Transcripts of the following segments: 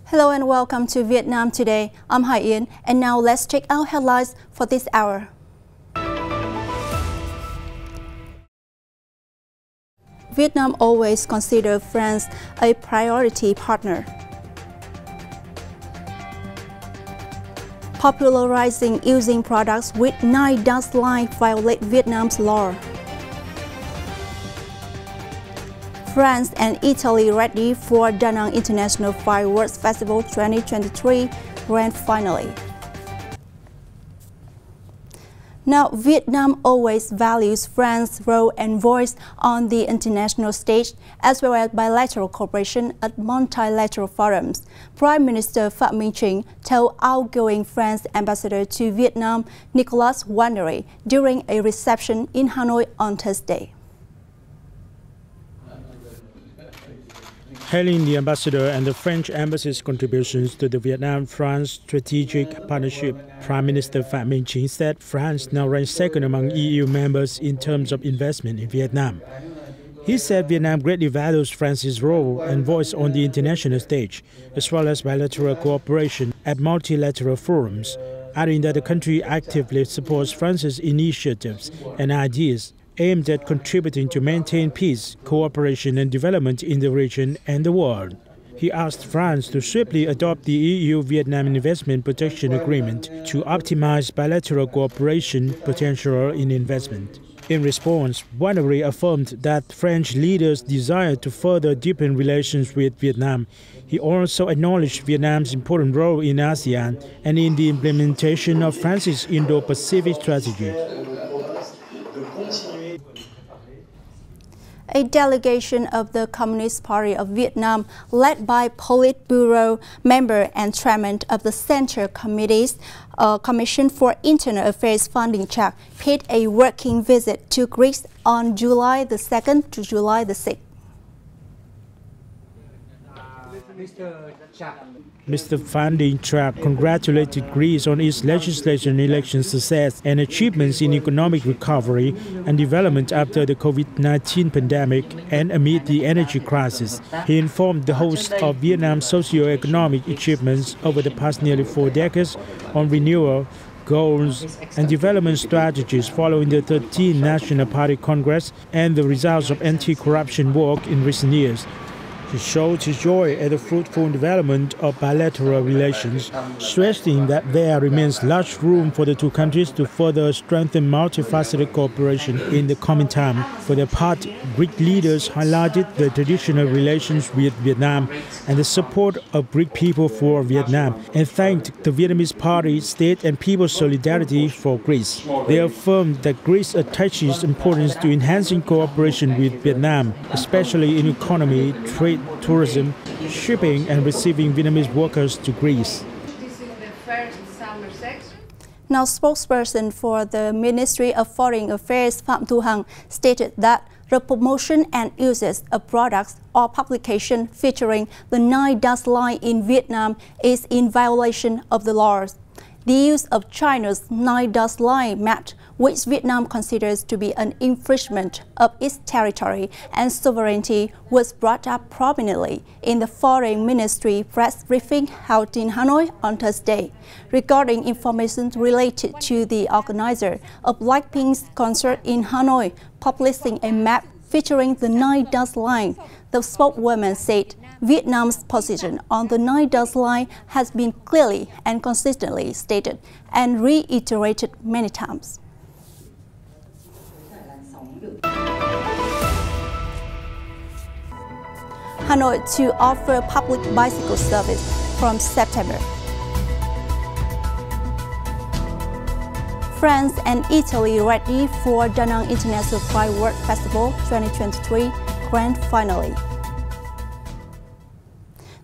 Hello and welcome to Vietnam Today. I'm Hải Yến, and now let's check out headlines for this hour. Vietnam always considers France a priority partner. Popularizing using products with 9 dust line violate Vietnam's law. France and Italy ready for Da Nang International Fireworks Festival 2023 grand finale. Now, Vietnam always values France's role and voice on the international stage, as well as bilateral cooperation at multilateral forums. Prime Minister Phạm Minh Chính told outgoing French ambassador to Vietnam, Nicolas Wandery, during a reception in Hanoi on Thursday. Hailing the ambassador and the French embassy's contributions to the Vietnam-France strategic partnership, Prime Minister Phạm Minh Chính said France now ranks second among EU members in terms of investment in Vietnam. He said Vietnam greatly values France's role and voice on the international stage, as well as bilateral cooperation at multilateral forums, adding that the country actively supports France's initiatives and ideas aimed at contributing to maintain peace, cooperation and development in the region and the world. He asked France to swiftly adopt the EU-Vietnam Investment Protection Agreement to optimize bilateral cooperation potential in investment. In response, Wandery affirmed that French leaders desire to further deepen relations with Vietnam. He also acknowledged Vietnam's important role in ASEAN and in the implementation of France's Indo-Pacific strategy. A delegation of the Communist Party of Vietnam, led by Politburo member and chairman of the Central Committee's Commission for Internal Affairs funding track, paid a working visit to Greece on July the 2nd to July the 6th. Mr. Van den Trapp congratulated Greece on its legislation and election success and achievements in economic recovery and development after the COVID-19 pandemic and amid the energy crisis. He informed the host of Vietnam's socio-economic achievements over the past nearly 4 decades on renewal, goals and development strategies following the 13th National Party Congress and the results of anti-corruption work in recent years. He showed his joy at the fruitful development of bilateral relations, stressing that there remains large room for the two countries to further strengthen multifaceted cooperation in the coming time. For their part, Greek leaders highlighted the traditional relations with Vietnam and the support of Greek people for Vietnam, and thanked the Vietnamese Party, state and people's solidarity for Greece. They affirmed that Greece attaches importance to enhancing cooperation with Vietnam, especially in economy, trade, tourism, shipping and receiving Vietnamese workers to Greece. This is the first summer sex. Now, spokesperson for the Ministry of Foreign Affairs Phạm Thu Hằng stated that the promotion and usage of products or publication featuring the 9 dust line in Vietnam is in violation of the laws. The use of China's 9 dust line map, which Vietnam considers to be an infringement of its territory and sovereignty, was brought up prominently in the Foreign Ministry press briefing held in Hanoi on Thursday. Regarding information related to the organizer of Blackpink's concert in Hanoi publishing a map featuring the 9 dust line, the spokeswoman said Vietnam's position on the 9 dust line has been clearly and consistently stated and reiterated many times. Hanoi to offer public bicycle service from September. France and Italy ready for Da Nang International Fireworks Festival 2023 grand finale.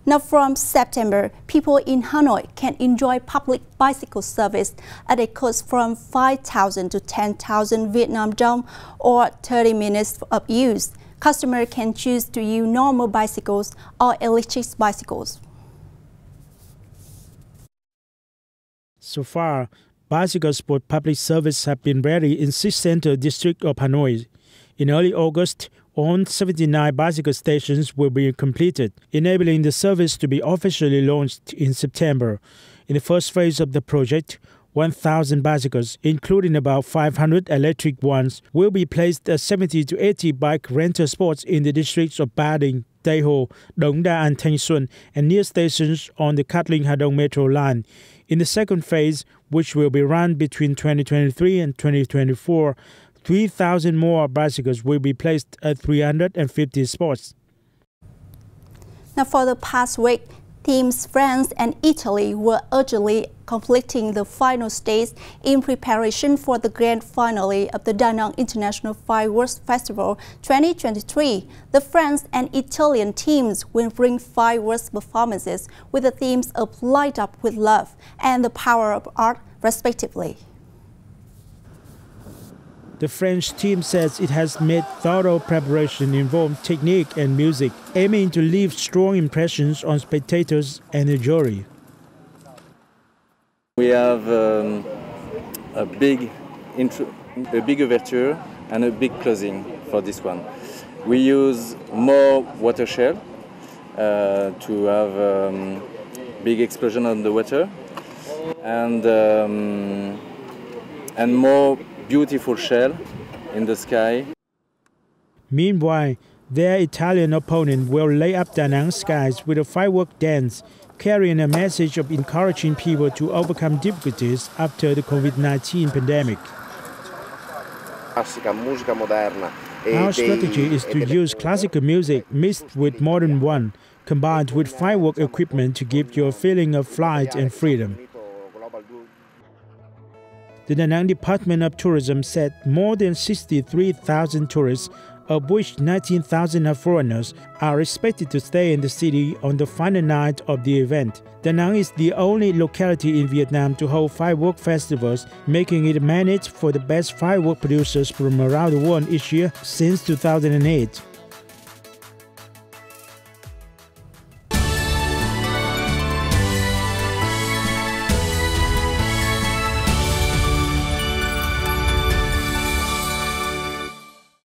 Now, from September, people in Hanoi can enjoy public bicycle service at a cost from 5,000 to 10,000 Vietnam dong or 30 minutes of use. Customers can choose to use normal bicycles or electric bicycles. So far, bicycle sport public service have been ready in 6th Central District of Hanoi. In early August, on 79 bicycle stations will be completed, enabling the service to be officially launched in September. In the first phase of the project, 1,000 bicycles, including about 500 electric ones, will be placed at 70 to 80 bike rental spots in the districts of Ba Đình, Tây Hồ, Đống Đa and Thanh Xuân, and near stations on the Cát Linh Hà Đông metro line. In the second phase, which will be run between 2023 and 2024, 3,000 more bicycles will be placed at 350 spots. Now, for the past week, teams France and Italy were urgently completing the final stage in preparation for the grand finale of the Da Nang International Fireworks Festival 2023. The French and Italian teams will bring fireworks performances with the themes of Light Up with Love and the Power of Art, respectively. The French team says it has made thorough preparation involving technique and music, aiming to leave strong impressions on spectators and the jury. We have a big overture and a big closing for this one. We use more water shell to have big explosion on the water and more beautiful shell in the sky. Meanwhile, their Italian opponent will light up Da Nang skies with a firework dance, carrying a message of encouraging people to overcome difficulties after the COVID-19 pandemic. Our strategy is to use classical music mixed with modern one, combined with firework equipment to give you a feeling of flight and freedom. The Da Nang Department of Tourism said more than 63,000 tourists, of which 19,000 are foreigners, are expected to stay in the city on the final night of the event. Da Nang is the only locality in Vietnam to hold firework festivals, making it managed for the best firework producers from around the world each year since 2008.